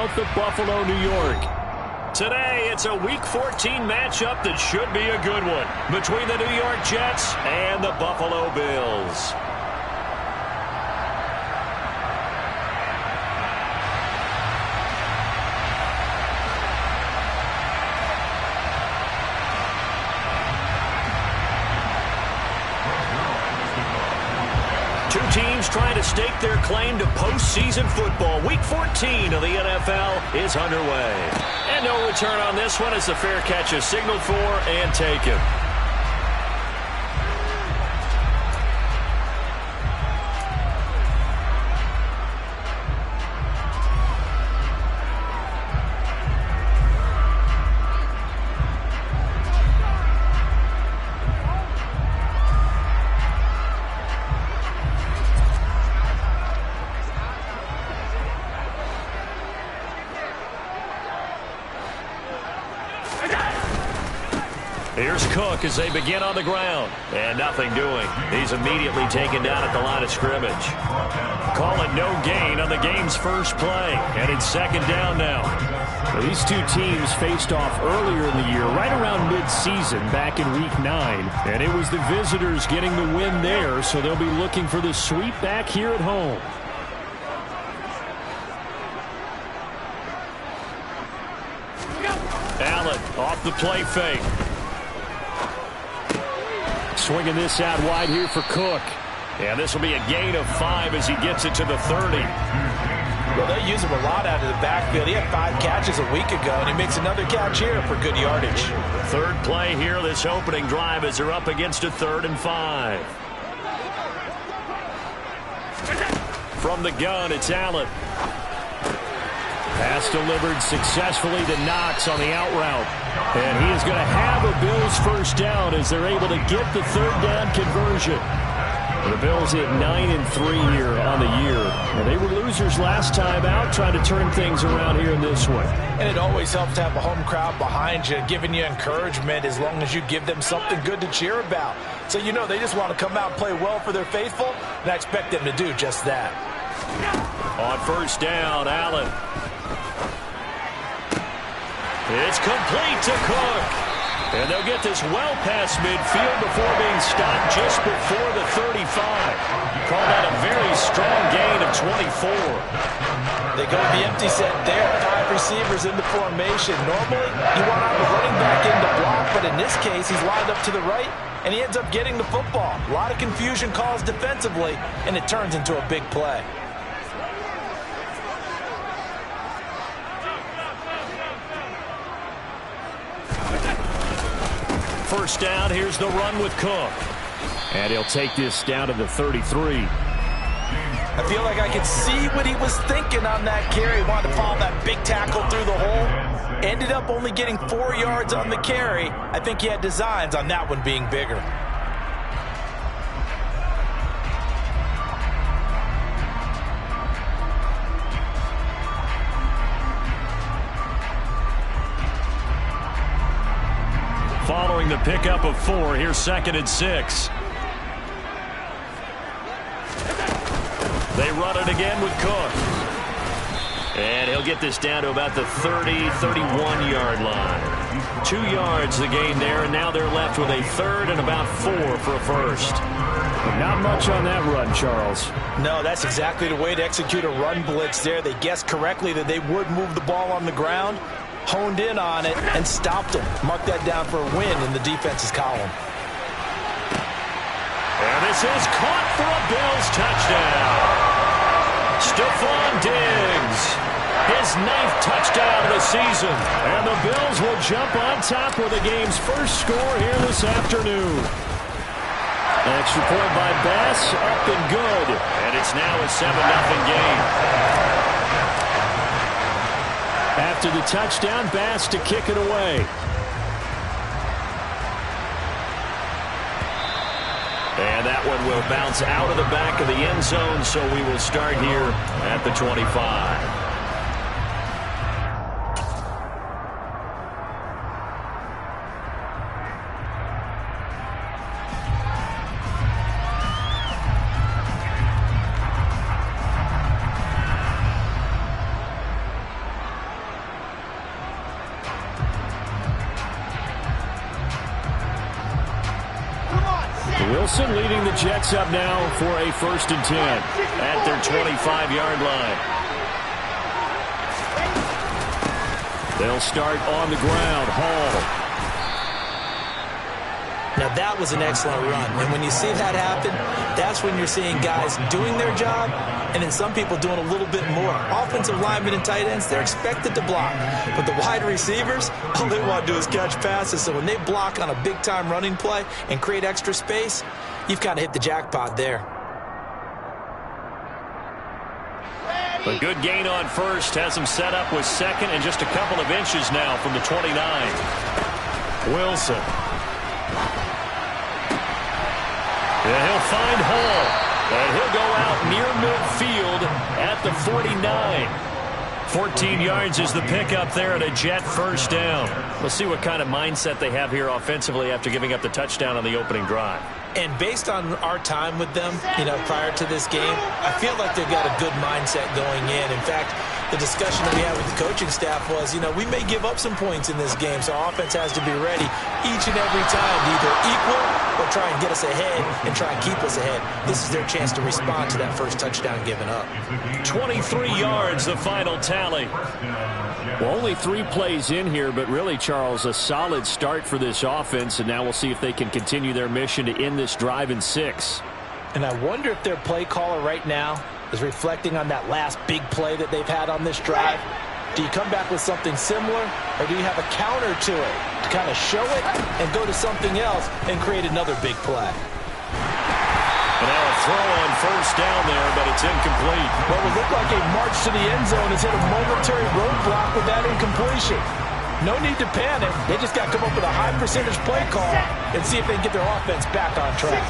south of Buffalo, New York. Today, it's a Week 14 matchup that should be a good one between the New York Jets and the Buffalo Bills. Two teams trying to stake their claim to postseason football. Week 14 of the NFL is underway. And no return on this one as the fair catch is signaled for and taken. Here's Cook as they begin on the ground. And nothing doing. He's immediately taken down at the line of scrimmage. Call it no gain on the game's first play. And it's second down now. Well, these two teams faced off earlier in the year, right around mid-season, back in Week 9. And it was the visitors getting the win there, so they'll be looking for the sweep back here at home. Allen off the play fake. Swinging this out wide here for Cook. And this will be a gain of 5 as he gets it to the 30. Well, they use him a lot out of the backfield. He had 5 catches a week ago, and he makes another catch here for good yardage. Third play here, this opening drive, as they're up against a 3rd and 5. From the gun, it's Allen. Pass delivered successfully to Knox on the out route. And he is going to have a Bills first down as they're able to get the third down conversion. The Bills hit 9-3 here on the year. And they were losers last time out, trying to turn things around here in this one. And it always helps to have a home crowd behind you, giving you encouragement as long as you give them something good to cheer about. So you know they just want to come out and play well for their faithful, and I expect them to do just that. On first down, Allen. It's complete to Cook. And they'll get this well past midfield before being stopped just before the 35. Call that a very strong gain of 24. They go with the empty set there. 5 receivers in the formation. Normally, you want to have a running back in the block, but in this case, he's lined up to the right, and he ends up getting the football. A lot of confusion calls defensively, and it turns into a big play. First down, here's the run with Cook. And he'll take this down to the 33. I feel like I could see what he was thinking on that carry. He wanted to follow that big tackle through the hole. Ended up only getting 4 yards on the carry. I think he had designs on that one being bigger. Following the pickup of 4, here's 2nd and 6. They run it again with Cook. And he'll get this down to about the 30, 31-yard line. 2 yards the gain there, and now they're left with a 3rd and about 4 for a first. Not much on that run, Charles. No, that's exactly the way to execute a run blitz there. They guessed correctly that they would move the ball on the ground, honed in on it, and stopped them. Mark that down for a win in the defense's column. And this is caught for a Bills touchdown. Stephon Diggs, his 9th touchdown of the season. And the Bills will jump on top with the game's first score here this afternoon. Extra point by Bass, up and good. And it's now a 7-0 game. After the touchdown, Bass to kick it away. And that one will bounce out of the back of the end zone, so we will start here at the 25. Wilson leading the Jets up now for a 1st and 10 at their 25-yard line. They'll start on the ground. Hall. Now, that was an excellent run. And when you see that happen, that's when you're seeing guys doing their job and then some people doing a little bit more. Offensive linemen and tight ends, they're expected to block. But the wide receivers, all they want to do is catch passes. So when they block on a big-time running play and create extra space, you've kind of hit the jackpot there. A good gain on first has him set up with second and just a couple of inches now from the 29. Wilson. And he'll find Hall. And he'll go out near midfield at the 49. 14 yards is the pickup there at a Jet 1st down. We'll see what kind of mindset they have here offensively after giving up the touchdown on the opening drive. And based on our time with them, prior to this game, I feel like they've got a good mindset going in. In fact, the discussion that we had with the coaching staff was, we may give up some points in this game, so our offense has to be ready each and every time to either equal or try and get us ahead and try and keep us ahead. This is their chance to respond to that first touchdown given up. 23 yards, the final tally. Well, only 3 plays in here, but really, Charles, a solid start for this offense, and now we'll see if they can continue their mission to end this drive in 6. And I wonder if their play caller right now is reflecting on that last big play that they've had on this drive. Do you come back with something similar, or do you have a counter to it to kind of show it and go to something else and create another big play? And now a throw on 1st down there, but it's incomplete. What would look like a march to the end zone has hit a momentary roadblock with that incompletion. No need to panic. They just got to come up with a high percentage play call and see if they can get their offense back on track.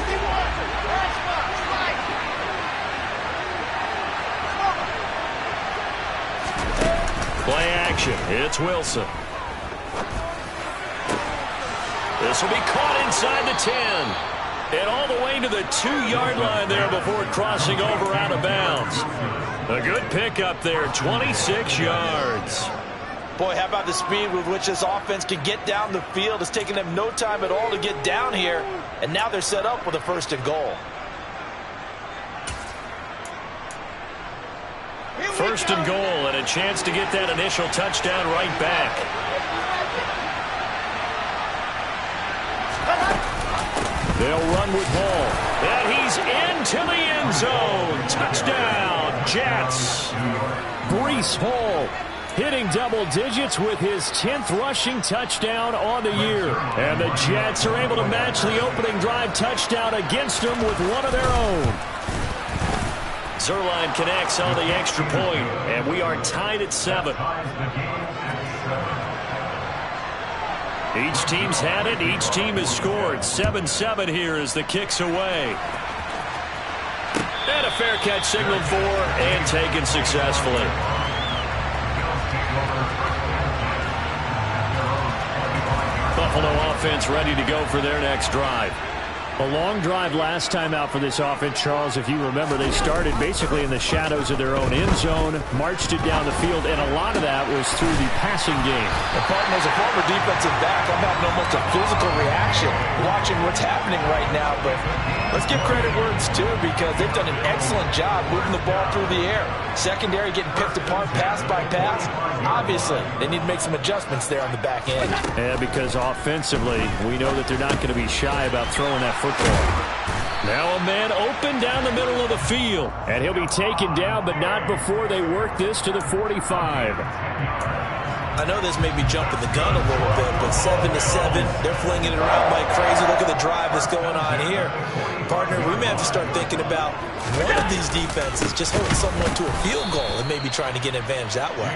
Play action. It's Wilson. This will be caught inside the 10. And all the way to the 2-yard line there before crossing over out of bounds. A good pickup there, 26 yards. Boy, how about the speed with which this offense can get down the field? It's taken them no time at all to get down here. And now they're set up with a 1st and goal. 1st and goal, and a chance to get that initial touchdown right back. They'll run with Hall. And he's into the end zone. Touchdown, Jets. Breece Hall hitting double digits with his 10th rushing touchdown on the year. And the Jets are able to match the opening drive touchdown against them with one of their own. Zerline connects on the extra point, and we are tied at 7. Each team's had it. Each team has scored. 7-7 here as the kick's away. And a fair catch signaled for and taken successfully. Buffalo offense ready to go for their next drive. A long drive last time out for this offense, Charles. If you remember, they started basically in the shadows of their own end zone, marched it down the field, and a lot of that was through the passing game. The partner, as a former defensive back, I'm having almost a physical reaction watching what's happening right now. But let's give credit where it's due, because they've done an excellent job moving the ball through the air. Secondary getting picked apart pass by pass. Obviously, they need to make some adjustments there on the back end. Yeah, because offensively, we know that they're not going to be shy about throwing that football. Now a man open down the middle of the field. And he'll be taken down, but not before they work this to the 45. I know this may be jumping the gun a little bit, but 7-7, they're flinging it around like crazy. Look at the drive that's going on here. Partner, we may have to start thinking about one of these defenses just holding someone to a field goal and maybe trying to get an advantage that way.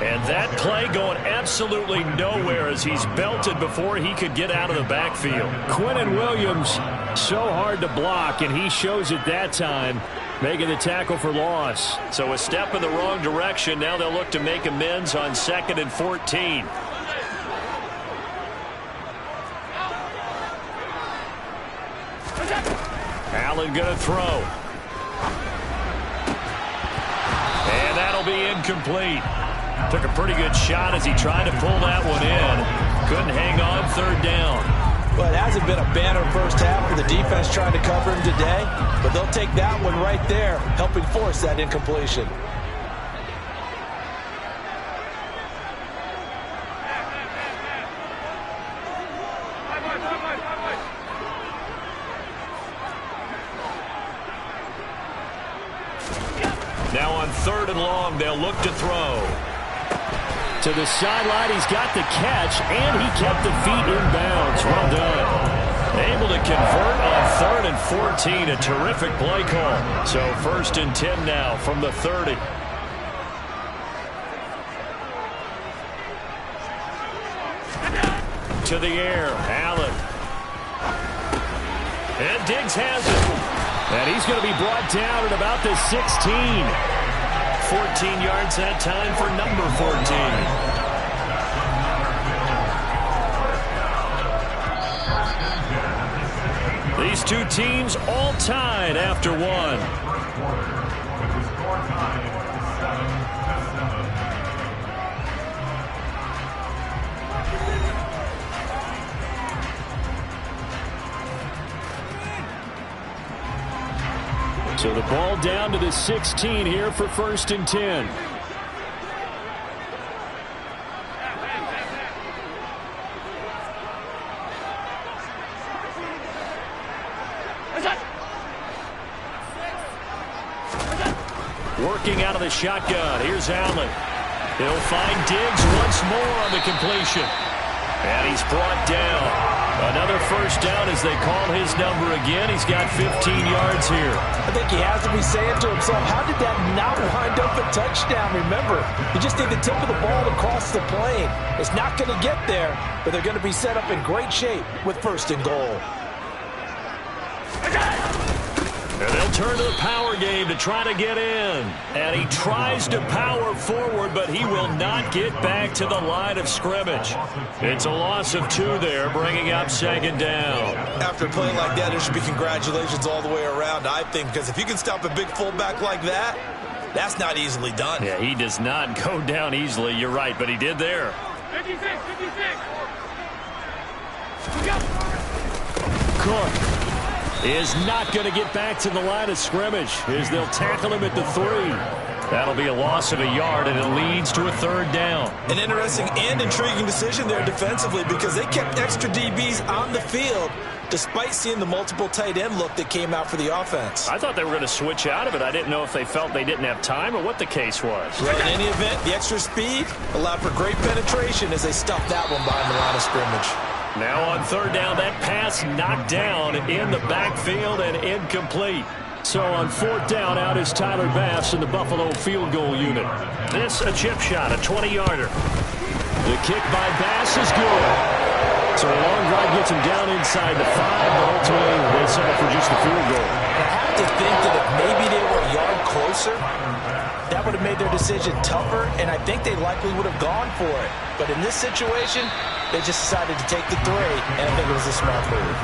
And that play going absolutely nowhere as he's belted before he could get out of the backfield. Quinnen Williams, so hard to block, and he shows it that time, making the tackle for loss. So a step in the wrong direction. Now they'll look to make amends on 2nd and 14. Allen going to throw. And that'll be incomplete. Took a pretty good shot as he tried to pull that one in. Couldn't hang on 3rd down. Well, it hasn't been a banner first half for the defense trying to cover him today, but they'll take that one right there, helping force that incompletion. Now on 3rd and long, they'll look to throw. To the sideline, he's got the catch, and he kept the feet in bounds. Well done. Able to convert on 3rd and 14. A terrific play call. So 1st and 10 now from the 30. To the air, Allen. And Diggs has it. And he's going to be brought down at about the 16. 14 yards that time for number 14. These two teams all tied after one. So the ball down to the 16 here for 1st and 10. Working out of the shotgun. Here's Allen. He'll find Diggs once more on the completion. And he's brought down. Another first down as they call his number again. He's got 15 yards here. I think he has to be saying to himself, how did that not wind up a touchdown? Remember, you just need the tip of the ball to cross the plane. It's not going to get there, but they're going to be set up in great shape with 1st and goal. And they'll turn to the power game to try to get in. And he tries to power forward, but he will not get back to the line of scrimmage. It's a loss of 2 there, bringing up 2nd down. After a play like that, there should be congratulations all the way around, I think, because if you can stop a big fullback like that, that's not easily done. Yeah, he does not go down easily. You're right, but he did there. 56. Cook is not going to get back to the line of scrimmage as they'll tackle him at the 3. That'll be a loss of a yard, and it leads to a 3rd down. An interesting and intriguing decision there defensively because they kept extra DBs on the field despite seeing the multiple tight end look that came out for the offense. I thought they were going to switch out of it. I didn't know if they felt they didn't have time or what the case was. Well, in any event, the extra speed allowed for great penetration as they stuffed that one behind the line of scrimmage. Now on 3rd down, that pass knocked down in the backfield and incomplete. So on 4th down, out is Tyler Bass in the Buffalo field goal unit. This a chip shot, a 20-yarder. The kick by Bass is good. So a long drive gets him down inside the 5, but ultimately they settle for just the field goal. I have to think that if maybe they were a yard closer, that would have made their decision tougher, and I think they likely would have gone for it. But in this situation, they just decided to take the 3, and I think it was a smart move.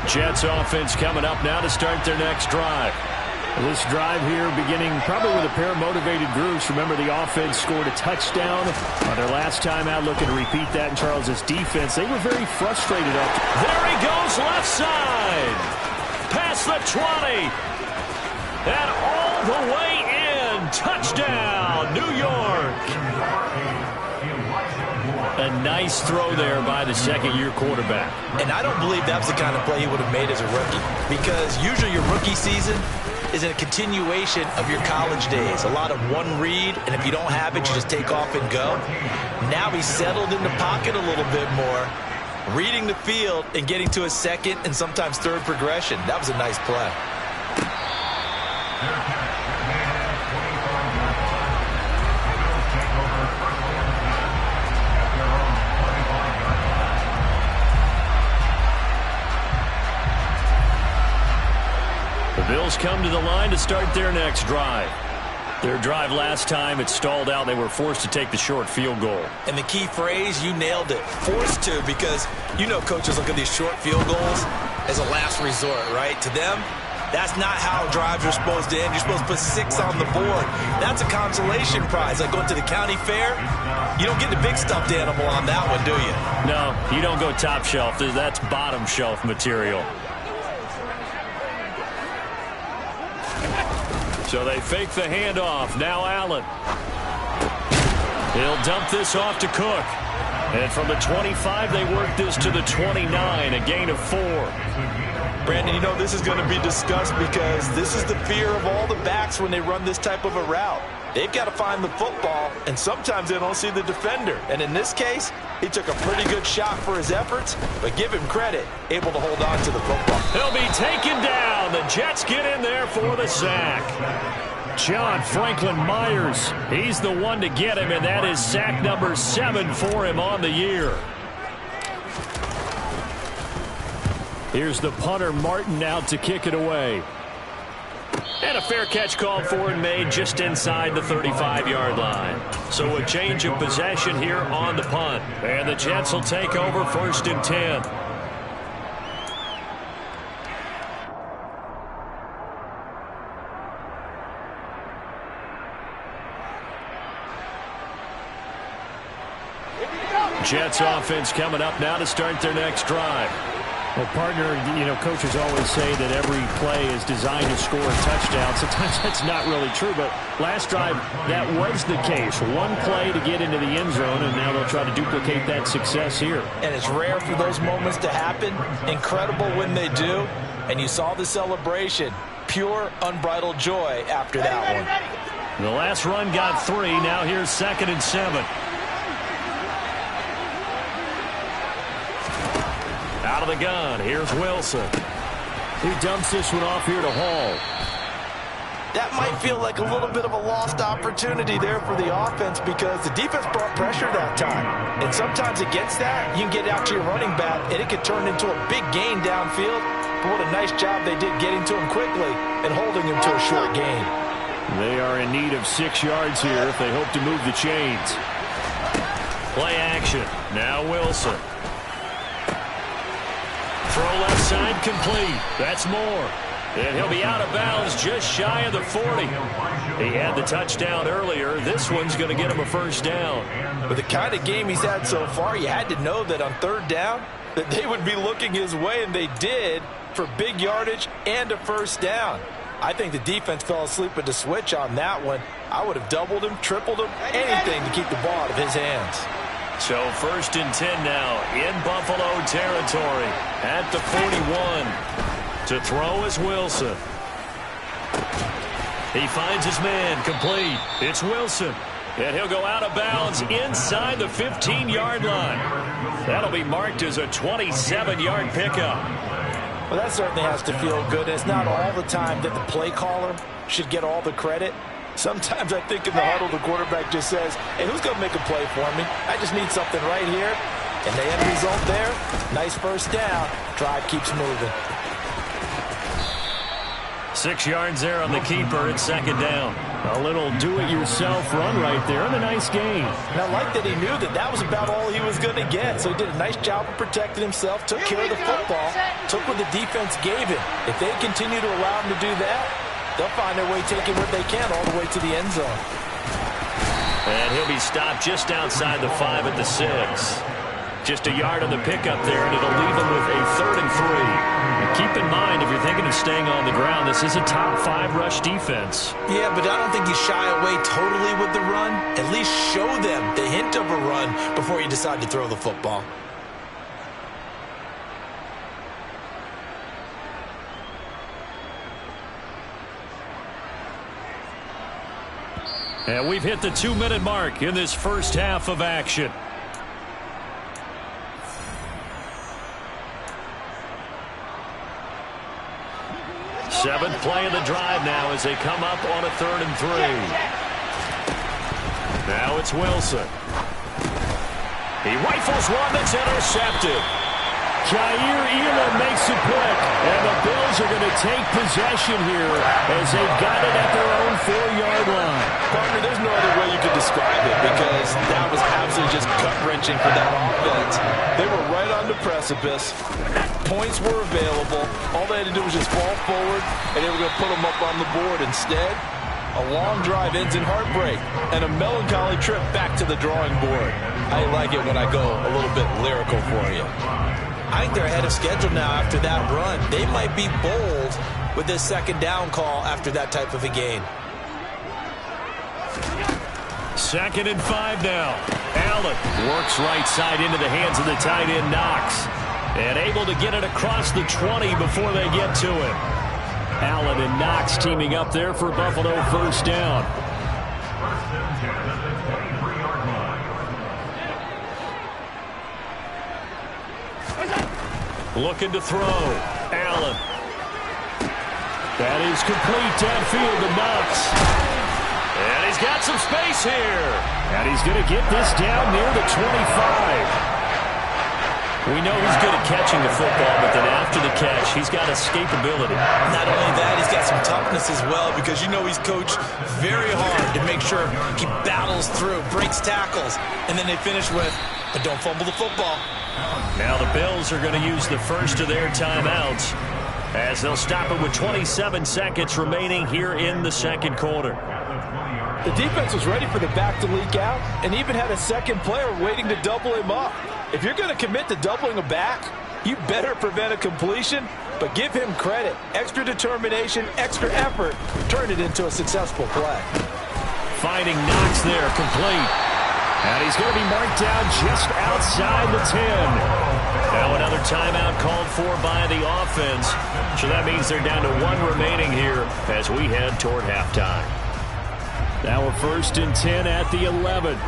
Jets offense coming up now to start their next drive. This drive here beginning probably with a pair of motivated groups. Remember, the offense scored a touchdown on their last time out, looking to repeat that in Charles' defense. They were very frustrated after. There he goes, left side. Past the 20. And all the way in. Touchdown, New York. A nice throw there by the second-year quarterback. And I don't believe that was the kind of play he would have made as a rookie, because usually your rookie season is a continuation of your college days. A lot of one read, and if you don't have it, you just take off and go. Now he's settled in the pocket a little bit more, reading the field and getting to a second and sometimes third progression. That was a nice play. The Bills come to the line to start their next drive. Their drive last time, it stalled out. They were forced to take the short field goal. And the key phrase, you nailed it, forced to, because you know coaches look at these short field goals as a last resort, right? To them, that's not how drives are supposed to end. You're supposed to put 6 on the board. That's a consolation prize. Like going to the county fair, you don't get the big stuffed animal on that one, do you? No, you don't go top shelf. That's bottom shelf material. So they fake the handoff. Now Allen. He'll dump this off to Cook. And from the 25, they work this to the 29, a gain of 4. Brandon, you know this is going to be discussed because this is the fear of all the backs when they run this type of a route. They've got to find the football, and sometimes they don't see the defender. And in this case, he took a pretty good shot for his efforts, but give him credit, able to hold on to the football. He'll be taken down. The Jets get in there for the sack. John Franklin Myers, he's the one to get him, and that is sack number 7 for him on the year. Here's the punter, Martin, out to kick it away. And a fair catch called for and made just inside the 35-yard line. So a change of possession here on the punt. And the Jets will take over 1st and 10. Jets offense coming up now to start their next drive. Well, partner, you know, coaches always say that every play is designed to score a touchdown. Sometimes that's not really true, but last drive, that was the case. One play to get into the end zone, and now they'll try to duplicate that success here. And it's rare for those moments to happen. Incredible when they do. And you saw the celebration. Pure, unbridled joy after that one. The last run got 3. Now here's 2nd and 7. Out of the gun, here's Wilson. He dumps this one off here to Hall. That might feel like a little bit of a lost opportunity there for the offense because the defense brought pressure that time. And sometimes against that, you can get out to your running back, and it could turn into a big gain downfield. But what a nice job they did getting to him quickly and holding him to a short gain. They are in need of 6 yards here if they hope to move the chains. Play action. Now Wilson. Throw left side complete. That's more. And he'll be out of bounds just shy of the 40. He had the touchdown earlier. This one's going to get him a 1st down. With the kind of game he's had so far, you had to know that on 3rd down that they would be looking his way, and they did for big yardage and a 1st down. I think the defense fell asleep at the switch on that one. I would have doubled him, tripled him, anything to keep the ball out of his hands. So 1st and 10 now in Buffalo territory at the 41. To throw is Wilson. He finds his man complete. It's Wilson. And he'll go out of bounds inside the 15-yard line. That'll be marked as a 27-yard pickup. Well, that certainly has to feel good. It's not all the time that the play caller should get all the credit. Sometimes I think in the huddle, the quarterback just says, hey, who's going to make a play for me? I just need something right here. And the end result there, nice 1st down. Drive keeps moving. 6 yards there on the keeper. It's 2nd down. A little do-it-yourself run right there and a nice gain. And I like that he knew that that was about all he was going to get. So he did a nice job of protecting himself, took care of the football, took what the defense gave him. If they continue to allow him to do that, they'll find their way taking what they can all the way to the end zone. And he'll be stopped just outside the 5 at the 6. Just a yard on the pickup there, and it'll leave him with a 3rd and 3. And keep in mind, if you're thinking of staying on the ground, this is a top 5 rush defense. Yeah, but I don't think you shy away totally with the run. At least show them the hint of a run before you decide to throw the football. And we've hit the 2-minute mark in this 1st half of action. Seventh play of the drive now as they come up on a 3rd and 3. Now it's Wilson. He rifles one that's intercepted. Jair Elam makes a pick, and the Bills are going to take possession here as they've got it at their own 4-yard line. Partner, there's no other way you could describe it because that was absolutely just gut-wrenching for that offense. They were right on the precipice. Points were available. All they had to do was just fall forward, and they were going to put them up on the board. Instead, a long drive ends in heartbreak and a melancholy trip back to the drawing board. I like it when I go a little bit lyrical for you. I think they're ahead of schedule now after that run. They might be bold with this second down call after that type of a game. 2nd and 5 now. Allen works right side into the hands of the tight end Knox. And able to get it across the 20 before they get to it. Allen and Knox teaming up there for Buffalo first down. Looking to throw. Allen. That is complete downfield to Knox. And he's got some space here. And he's going to get this down near the 25. We know he's good at catching the football, but then after the catch, he's got escapability. Not only that, he's got some toughness as well because you know he's coached very hard to make sure he battles through, breaks tackles, and then they finish with, but don't fumble the football. Now the Bills are going to use the first of their timeouts as they'll stop it with 27 seconds remaining here in the second quarter. The defense was ready for the back to leak out and even had a second player waiting to double him up. If you're going to commit to doubling a back, you better prevent a completion, but give him credit. Extra determination, extra effort, turn it into a successful play. Finding Knox there, complete. And he's going to be marked down just outside the 10. Now another timeout called for by the offense. So that means they're down to 1 remaining here as we head toward halftime. Now a 1st and 10 at the 11.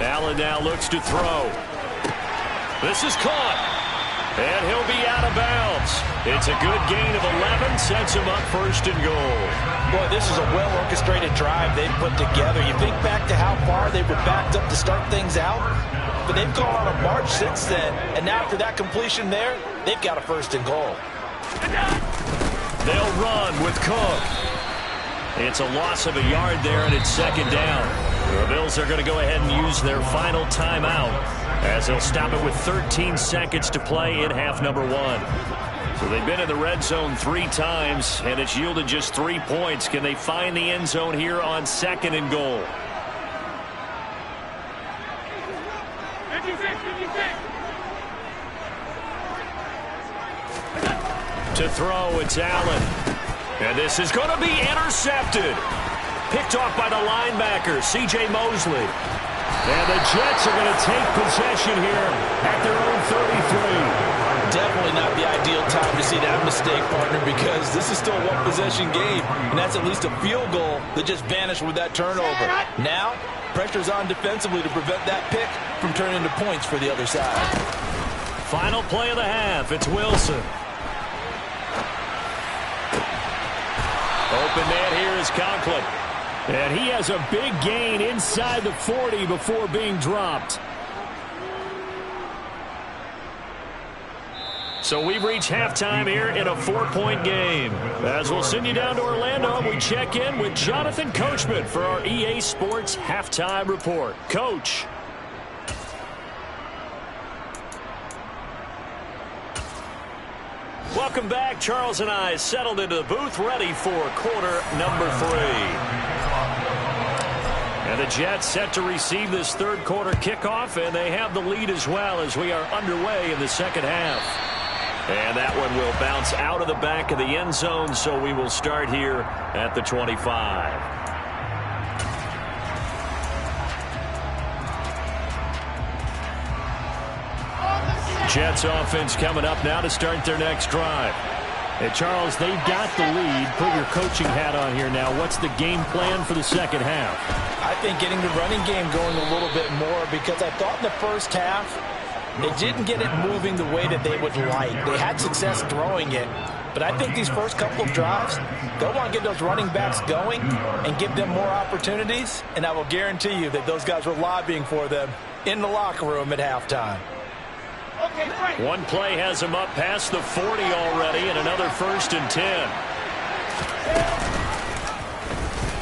Allen now looks to throw. This is caught. And he'll be out of bounds. It's a good gain of 11, sets him up 1st and goal. Boy, this is a well-orchestrated drive they've put together. You think back to how far they were backed up to start things out, but they've gone on a march since then. And now after that completion there, they've got a 1st and goal. They'll run with Cook. It's a loss of a yard there, and it's 2nd down. The Bills are going to go ahead and use their final timeout as they'll stop it with 13 seconds to play in half number 1. So they've been in the red zone 3 times, and it's yielded just 3 points. Can they find the end zone here on 2nd and goal? To throw, it's Allen. And this is going to be intercepted. Picked off by the linebacker, C.J. Mosley. And the Jets are going to take possession here at their own 33. Definitely not the ideal time to see that mistake, partner, because this is still a one-possession game, and that's at least a field goal that just vanished with that turnover. Now, pressure's on defensively to prevent that pick from turning into points for the other side. Final play of the half, it's Wilson. Open man here is Conklin. And he has a big gain inside the 40 before being dropped. So we've reached halftime here in a 4-point game. As we'll send you down to Orlando, we check in with Jonathan Coachman for our EA Sports Halftime Report. Coach. Welcome back. Charles and I settled into the booth ready for quarter number 3. And the Jets set to receive this third quarter kickoff, and they have the lead as well as we are underway in the second half. And that one will bounce out of the back of the end zone, so we will start here at the 25. Jets offense coming up now to start their next drive. Hey, Charles, they've got the lead. Put your coaching hat on here now. What's the game plan for the second half? I think getting the running game going a little bit more, because I thought in the first half They didn't get it moving the way that they would like. They had success throwing it. But I think these first couple of drives, they'll want to get those running backs going and give them more opportunities. And I will guarantee you that those guys were lobbying for them in the locker room at halftime. One play has him up past the 40 already, and another 1st and 10.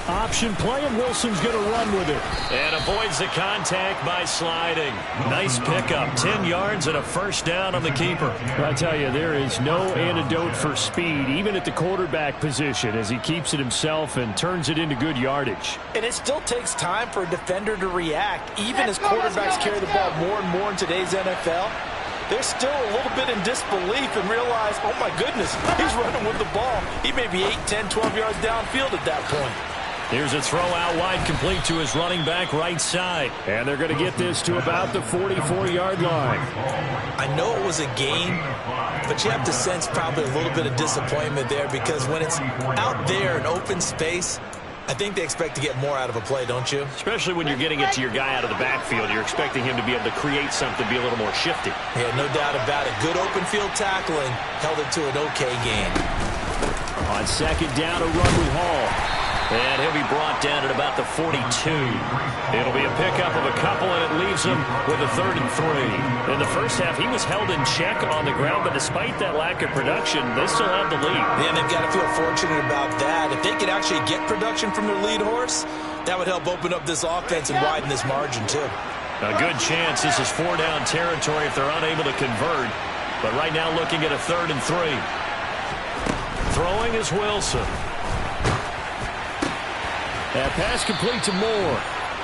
Option play, and Wilson's going to run with it. And avoids the contact by sliding. Nice pickup. 10 yards and a 1st down on the keeper. I tell you, there is no antidote for speed, even at the quarterback position, as he keeps it himself and turns it into good yardage. And it still takes time for a defender to react, even as quarterbacks carry the ball more and more in today's NFL. They're still a little bit in disbelief and realize, oh my goodness, he's running with the ball. He may be 8, 10, 12 yards downfield at that point. Here's a throw out wide, complete to his running back right side. And they're going to get this to about the 44-yard line. I know it was a gain, but you have to sense probably a little bit of disappointment there, because when it's out there in open space, I think they expect to get more out of a play, don't you? Especially when you're getting it to your guy out of the backfield. You're expecting him to be able to create something, be a little more shifty. Yeah, no doubt about it. Good open field tackling, held it to an okay gain. On 2nd down, a run with Hall. And he'll be brought down at about the 42. It'll be a pickup of a couple, and it leaves him with a 3rd and 3. In the first half, he was held in check on the ground, but despite that lack of production, they still have the lead. Yeah, they've got to feel fortunate about that. If they could actually get production from their lead horse, that would help open up this offense and widen this margin, too. A good chance this is 4-down territory if they're unable to convert. But right now looking at a 3rd and 3. Throwing is Wilson. That pass complete to Moore.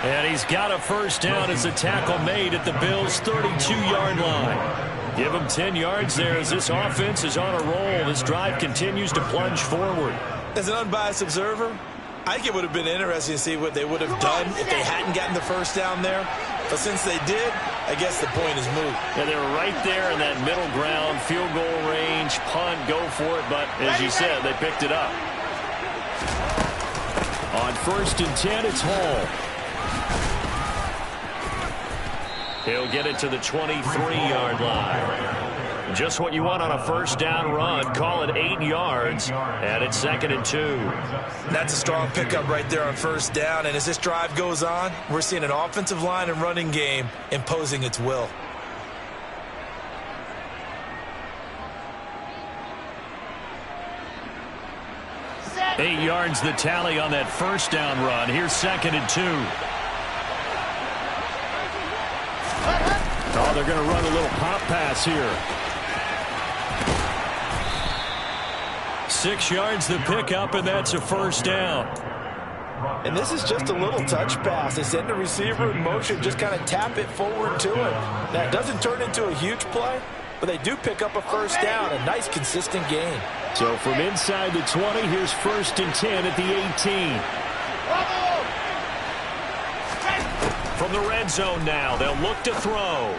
And he's got a 1st down as a tackle made at the Bills' 32-yard line. Give him 10 yards there as this offense is on a roll. This drive continues to plunge forward. As an unbiased observer, I think it would have been interesting to see what they would have done if they hadn't gotten the 1st down there. But since they did, I guess the point is moot. And they're right there in that middle ground, field goal range, punt, go for it. But as you said, they picked it up. On 1st and 10, it's Hall. He'll get it to the 23-yard line. Just what you want on a 1st down run. Call it 8 yards, and it's 2nd and 2. That's a strong pickup right there on 1st down. And as this drive goes on, we're seeing an offensive line and running game imposing its will. Eight yards the tally on that 1st down run. Here's 2nd and 2. Oh, they're going to run a little pop pass here. 6 yards the pickup, and that's a 1st down. And this is just a little touch pass. They send the receiver in motion, just kind of tap it forward to him. Now, it doesn't turn into a huge play, but they do pick up a 1st down, a nice consistent gain. So from inside the 20, here's 1st and 10 at the 18. From the red zone now, they'll look to throw.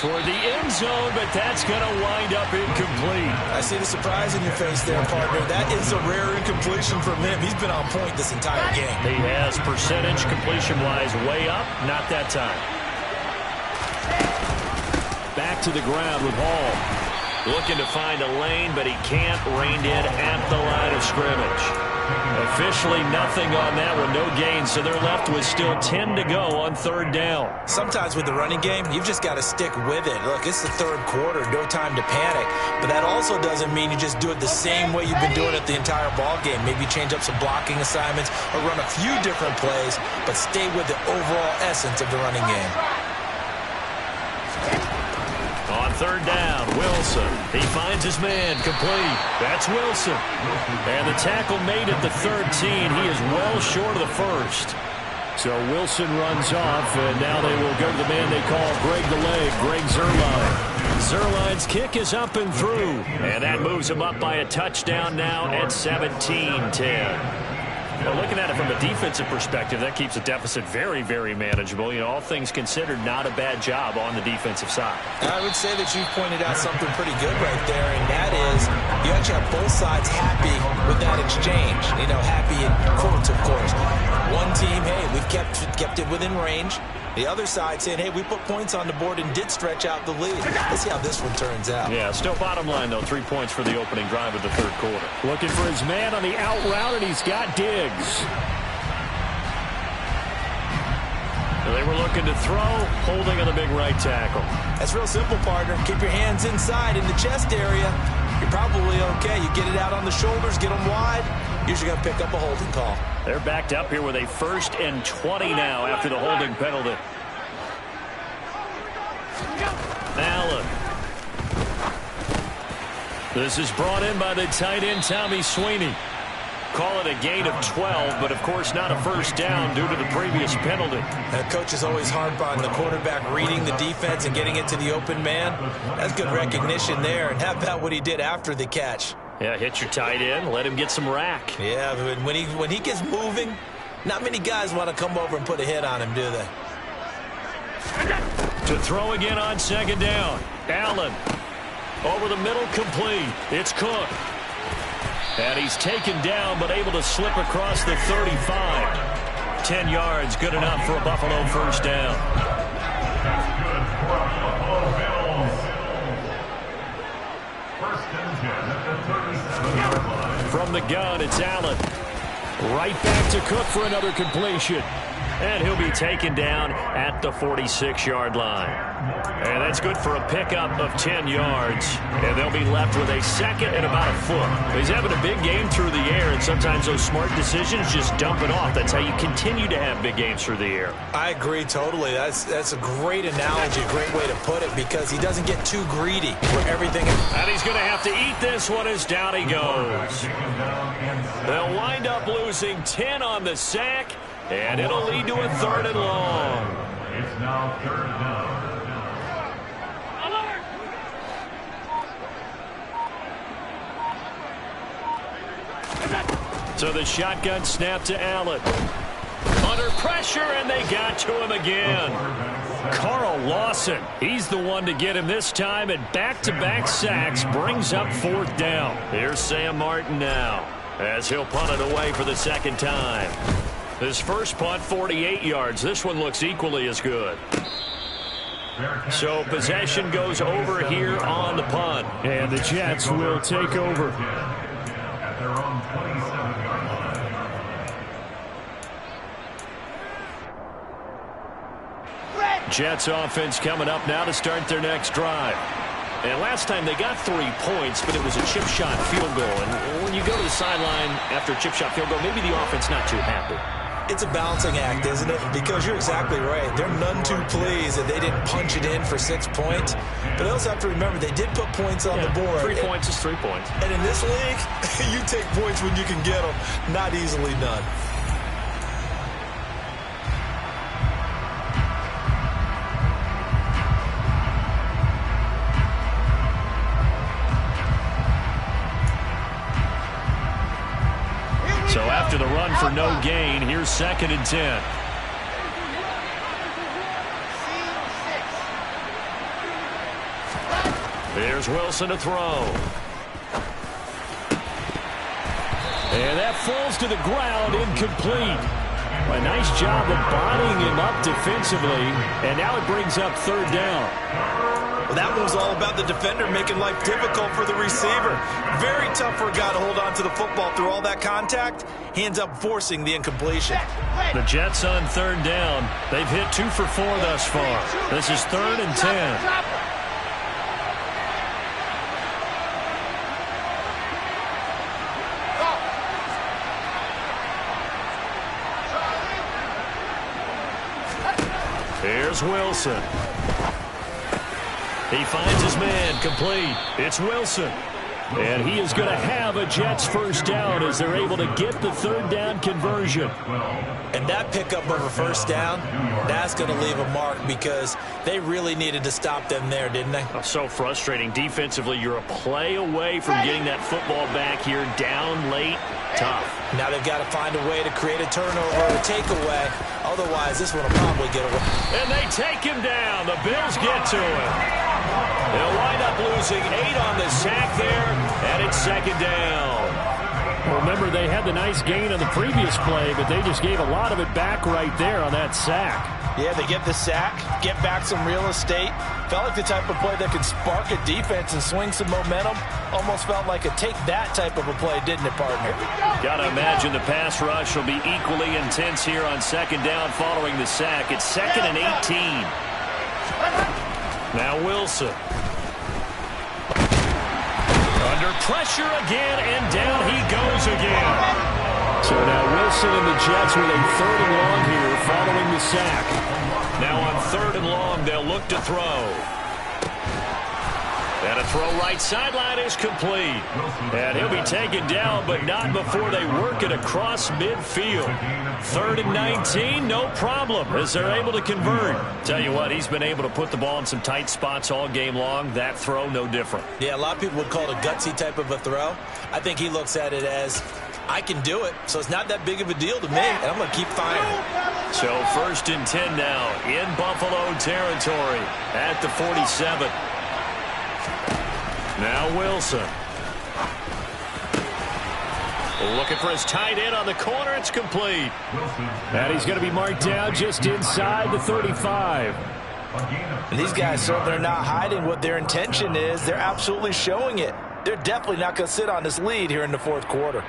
Toward the end zone, but that's going to wind up incomplete. I see the surprise in your face there, partner. That is a rare incompletion from him. He's been on point this entire game. He has percentage completion-wise way up, not that time. Back to the ground with Hall. Looking to find a lane, but he can't. Reined in at the line of scrimmage. Officially nothing on that one, no gain, so they're left with still 10 to go on 3rd down. Sometimes with the running game, you've just got to stick with it. Look, it's the 3rd quarter, no time to panic. But that also doesn't mean you just do it the same way you've been doing it the entire ball game. Maybe change up some blocking assignments or run a few different plays, but stay with the overall essence of the running game. On 3rd down, Wilson. He finds his man, complete. That's Wilson. And the tackle made at the 13. He is well short of the 1st. So Wilson runs off, and now they will go to the man they call Greg the Leg, Greg Zuerlein. Zuerlein's kick is up and through. And that moves him up by a touchdown now at 17-10. Well, looking at it from a defensive perspective, that keeps the deficit very, very manageable. You know, all things considered, not a bad job on the defensive side. I would say that you pointed out something pretty good right there, and that is you actually have both sides happy with that exchange. You know, happy in quotes, of course. One team, hey, we've kept it within range. The other side saying, hey, we put points on the board and did stretch out the lead. Let's see how this one turns out. Yeah, still bottom line, though. 3 points for the opening drive of the third quarter. Looking for his man on the out route, and he's got Diggs. They were looking to throw, holding on the big right tackle. That's real simple, partner. Keep your hands inside in the chest area. You're probably okay. You get it out on the shoulders, get them wide. Usually going to pick up a holding call. They're backed up here with a 1st and 20 now after the holding penalty. Allen. This is brought in by the tight end, Tommy Sweeney. Call it a gain of 12, but of course not a first down due to the previous penalty. The coach is always hard on the quarterback reading the defense and getting it to the open man. That's good recognition there. And how about what he did after the catch? Yeah, hit your tight end, let him get some rack. Yeah, but when he gets moving, not many guys want to come over and put a hit on him, do they? To throw again on 2nd down. Allen. Over the middle, complete. It's Cook. And he's taken down, but able to slip across the 35. 10 yards, good enough for a Buffalo first down. From the gun, it's Allen. Right back to Cook for another completion. And he'll be taken down at the 46-yard line. And that's good for a pickup of 10 yards. And they'll be left with a 2nd and about a foot. He's having a big game through the air, and sometimes those smart decisions just dump it off. That's how you continue to have big games through the air. I agree totally. That's a great analogy, a great way to put it, because he doesn't get too greedy for everything. And he's going to have to eat this one as down he goes. They'll wind up losing 10 on the sack. And it'll lead to a 3rd and long. It's now 3rd down. So the shotgun snap to Allen. Under pressure, and they got to him again. Carl Lawson, he's the one to get him this time, and back-to-back sacks brings up 4th down. Here's Sam Martin now, as he'll punt it away for the 2nd time. His first punt, 48 yards. This one looks equally as good. So possession goes over here on the punt. And the Jets will take over. At their own 27-yard line. Jets offense coming up now to start their next drive. And last time they got 3 points, but it was a chip shot field goal. And when you go to the sideline after a chip shot field goal, maybe the offense not too happy. It's a balancing act, isn't it? Because you're exactly right. They're none too pleased that they didn't punch it in for 6 points. But they also have to remember they did put points on the board. 3 points is 3 points. And in this league, you take points when you can get them. Not easily done. So after the run for no gain, here's 2nd and 10. There's Wilson to throw. And that falls to the ground, incomplete. A nice job of bodying him up defensively, and now it brings up 3rd down. Well, that one was all about the defender making life difficult for the receiver. Very tough for a guy to hold on to the football through all that contact. He ends up forcing the incompletion. The Jets on 3rd down. They've hit 2 for 4 thus far. This is 3rd and 10. Here's Wilson. He finds his man, complete. It's Wilson. And he is going to have a Jets first down as they're able to get the 3rd down conversion. And that pickup of a first down, that's going to leave a mark because they really needed to stop them there, didn't they? Oh, so frustrating. Defensively, you're a play away from getting that football back here down late. Tough. Now they've got to find a way to create a turnover or a takeaway. Otherwise, this one will probably get away. And they take him down. The Bills get to him. They'll wind up losing 8 on the sack there, and it's 2nd down. Well, remember, they had the nice gain on the previous play, but they just gave a lot of it back right there on that sack. Yeah, they get the sack, get back some real estate. Felt like the type of play that could spark a defense and swing some momentum. Almost felt like a take that type of a play, didn't it, partner? Got to imagine the pass rush will be equally intense here on second down following the sack. It's 2nd and 18. Now Wilson. Under pressure again, and down he goes again. So now Wilson and the Jets with a 3rd and long here following the sack. Now on 3rd and long, they'll look to throw. And a throw right sideline is complete. And he'll be taken down, but not before they work it across midfield. 3rd and 19, no problem, as they're able to convert. Tell you what, he's been able to put the ball in some tight spots all game long. That throw, no different. Yeah, a lot of people would call it a gutsy type of a throw. I think he looks at it as, I can do it, so it's not that big of a deal to me, and I'm going to keep firing. So 1st and 10 now in Buffalo territory at the 47. Now Wilson. Looking for his tight end on the corner. It's complete. And he's going to be marked down just inside the 35. And these guys certainly are not hiding what their intention is. They're absolutely showing it. They're definitely not going to sit on this lead here in the 4th quarter.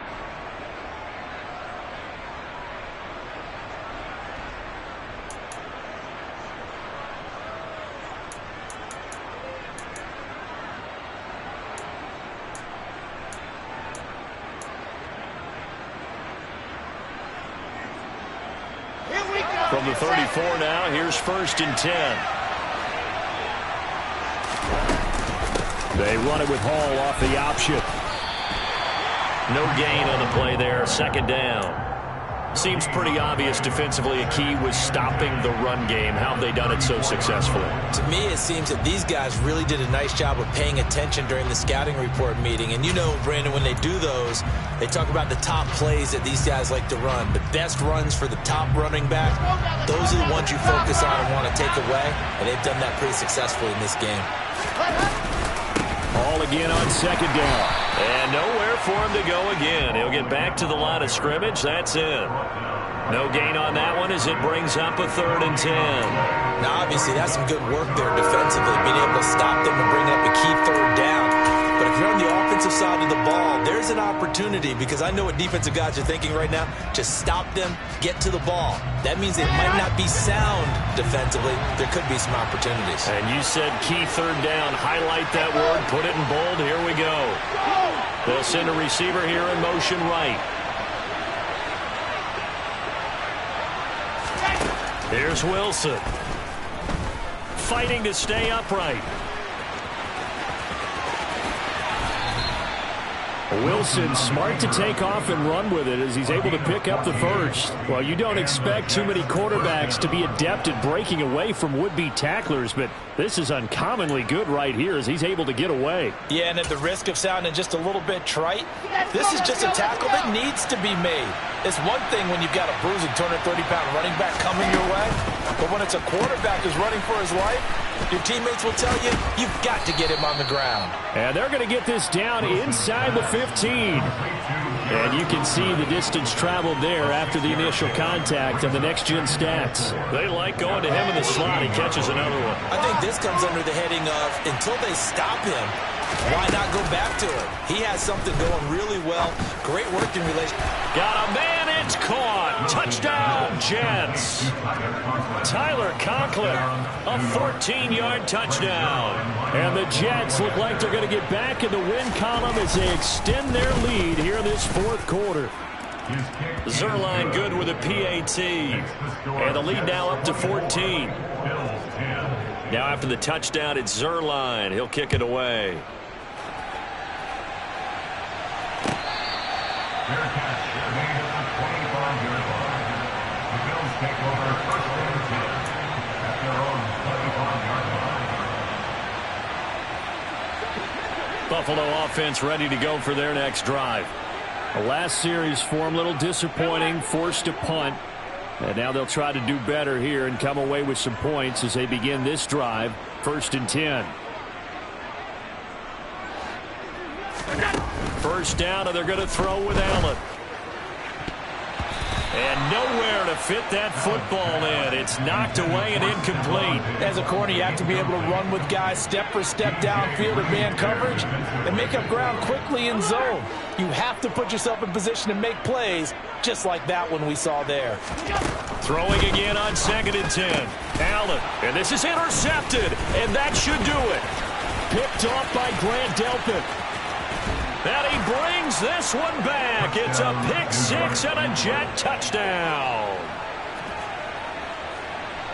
From the 34 now, here's 1st and 10. They run it with Hall off the option. No gain on the play there, 2nd down. Seems pretty obvious defensively a key was stopping the run game. How have they done it so successfully? To me, it seems that these guys really did a nice job of paying attention during the scouting report meeting. And you know, Brandon, when they do those, they talk about the top plays that these guys like to run. The best runs for the top running back, those are the ones you focus on and want to take away. And they've done that pretty successfully in this game. All again on 2nd down. And nowhere for him to go again. He'll get back to the line of scrimmage. That's in. No gain on that one as it brings up a 3rd and 10. Now, obviously, that's some good work there defensively, being able to stop them and bring up a key 3rd down. But if you're on the offensive side of the ball, there's an opportunity, because I know what defensive guys are thinking right now. Just stop them, get to the ball. That means they might not be sound defensively. There could be some opportunities. And you said key 3rd down. Highlight that word. Put it in bold. Here we go. They'll send a receiver here in motion right. Here's Wilson. Fighting to stay upright. Wilson smart to take off and run with it as he's able to pick up the 1st. Well, you don't expect too many quarterbacks to be adept at breaking away from would-be tacklers, but this is uncommonly good right here as he's able to get away. Yeah, and at the risk of sounding just a little bit trite, this is just a tackle that needs to be made. It's one thing when you've got a bruising 230-pound running back coming your way, but when it's a quarterback who's running for his life, your teammates will tell you, you've got to get him on the ground. And they're going to get this down inside the 15. And you can see the distance traveled there after the initial contact on the next-gen stats. They like going to him in the slot. He catches another one. I think this comes under the heading of, until they stop him, why not go back to him? He has something going really well. Great working relationship. Got a man, it's caught. Touchdown, Jets. Tyler Conklin, a 14-yard touchdown. And the Jets look like they're going to get back in the win column as they extend their lead here in this 4th quarter. Zerline good with a PAT. And the lead now up to 14. Now after the touchdown, it's Zerline. He'll kick it away. Buffalo offense ready to go for their next drive. The last series form a little disappointing, forced a punt. And now they'll try to do better here and come away with some points as they begin this drive. 1st and 10. 1st down, and they're going to throw with Allen. And nowhere to fit that football in. It's knocked away and incomplete. As a corner, you have to be able to run with guys step for step downfield in man coverage and make up ground quickly in zone. You have to put yourself in position to make plays, just like that one we saw there. Throwing again on 2nd and 10. Allen, and this is intercepted, and that should do it. Picked off by Grant Delpit. And he brings this one back. It's a pick 6 and a Jet touchdown.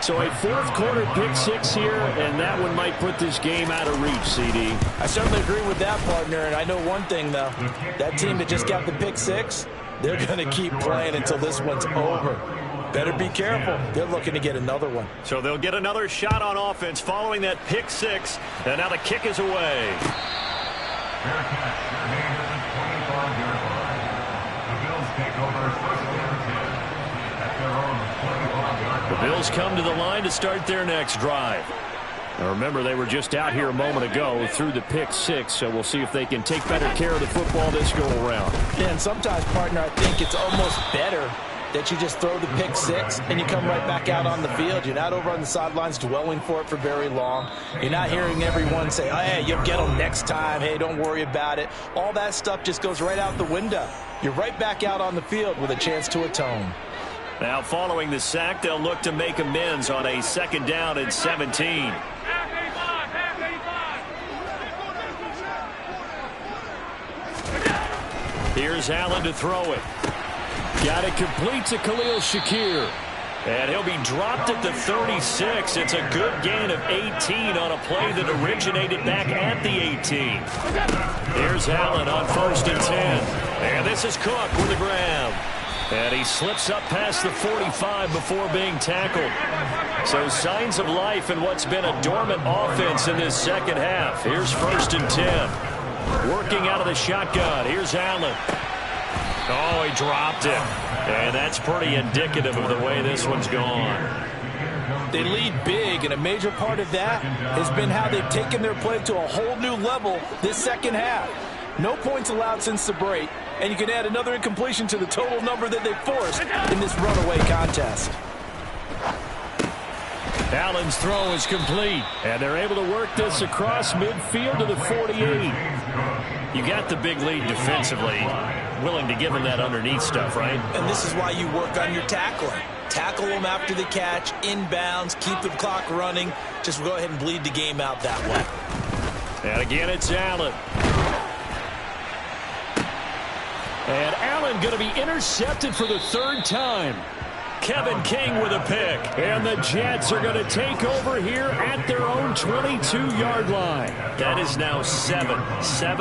So a fourth-quarter pick 6 here, and that one might put this game out of reach, CD. I certainly agree with that, partner, and I know one thing, though. That team that just got the pick 6, they're going to keep playing until this one's over. Better be careful. They're looking to get another one. So they'll get another shot on offense following that pick 6, and now the kick is away. The Bills come to the line to start their next drive. Now remember, they were just out here a moment ago through the pick 6, so we'll see if they can take better care of the football this go around. Yeah, and sometimes, partner, I think it's almost better that you just throw the pick 6 and you come right back out on the field. You're not over on the sidelines dwelling for it for very long. You're not hearing everyone say, oh, hey, you'll get them next time. Hey, don't worry about it. All that stuff just goes right out the window. You're right back out on the field with a chance to atone. Now following the sack, they'll look to make amends on a 2nd down and 17. Here's Allen to throw it. Got it complete to Khalil Shakir. And he'll be dropped at the 36. It's a good gain of 18 on a play that originated back at the 18. Here's Allen on 1st and 10. And this is Cook with a grab. And he slips up past the 45 before being tackled. So signs of life in what's been a dormant offense in this second half. Here's 1st and 10. Working out of the shotgun. Here's Allen. Oh, he dropped it. And that's pretty indicative of the way this one's gone. They lead big, and a major part of that has been how they've taken their play to a whole new level this second half. No points allowed since the break, and you can add another incompletion to the total number that they forced in this runaway contest. Allen's throw is complete, and they're able to work this across midfield to the 48. You got the big lead defensively. Willing to give them that underneath stuff, right? And this is why you work on your tackling. Tackle them after the catch, inbounds, keep the clock running. Just go ahead and bleed the game out that way. And again, it's Allen. And Allen going to be intercepted for the 3rd time. Kevin King with a pick. And the Jets are going to take over here at their own 22-yard line. That is now 7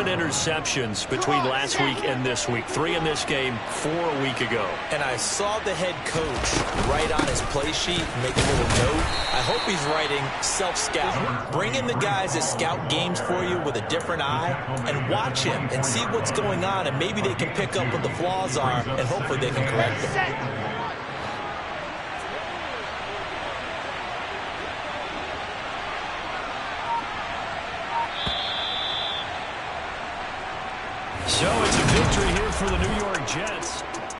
interceptions between last week and this week. 3 in this game, 4 a week ago. And I saw the head coach write on his play sheet, make a little note. I hope he's writing self-scout. Bring in the guys that scout games for you with a different eye and watch him and see what's going on, and maybe they can pick up what the flaws are, and hopefully they can correct them. So it's a victory here for the New York Jets.